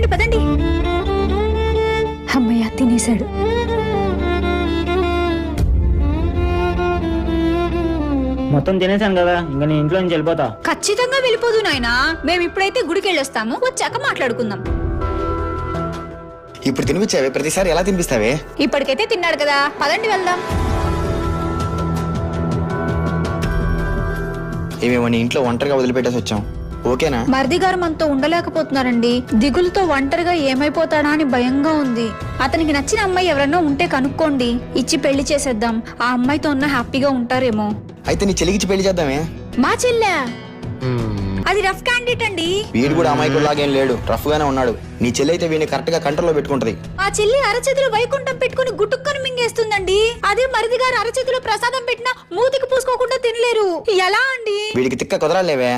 పదండి పదండి. అమ్మయ్య తినేశాడు. మొత్తం తినేసాను కదా, ఇంకా నేను ఇంట్లో నుంచి వెళ్ళిపోతా. ఖచ్చితంగా వెళ్ళిపోదు నాయనా. మేము ఇప్పుడైతే గుడికి వెళ్ళొస్తాము, వచ్చాక మాట్లాడుకుందాం. ఇప్పుడు తినిపించావే, ప్రతిసారి ఎలా తినిపిస్తావే? ఇప్పటికైతే తిన్నాడు కదా, పదండి వెళ్దాం. ఏమేమని ఇంట్లో ఒంటరిగా వదిలిపెట్టేసి వచ్చాం, ఓకేనా? మరిది గారు మనతో ఉండలేకపోతున్నారండి. దిగులుతో ఒంటరిగా ఏమైపోతాడా అని భయంగా ఉంది. అతనికి నచ్చిన అమ్మాయి ఎవరన్నా ఉంటే కనుక్కోండి, ఇచ్చి పెళ్లి చేసేద్దాం. ఆ అమ్మాయితో ఉన్న హ్యాపీగా ఉంటారేమో. అయితే నీ చెల్లికి పెళ్లి చేద్దామే. మా చెల్లె అది రఫ్ క్యాండిడేట్ అండి. వీడు కూడా అమాయకుల్లాగేం లేడు, రఫ్ గానే ఉన్నాడు. నీ చెల్లి అయితే వీడిని కరెక్ట్ గా కంట్రోల్లో పెట్టుకుంటది. ఆ చెల్లి అరచేతిలో వైకుంఠం పెట్టుకుని గుట్టుక్కని మింగేస్తుందండి. అదే మరిది గారు అరచేతిలో ప్రసాదం పెట్టినా మూతికి పూసుకోకుండా తినలేరు. ఎలా అండి? వీడికి తిక్క కుదరాలేవే.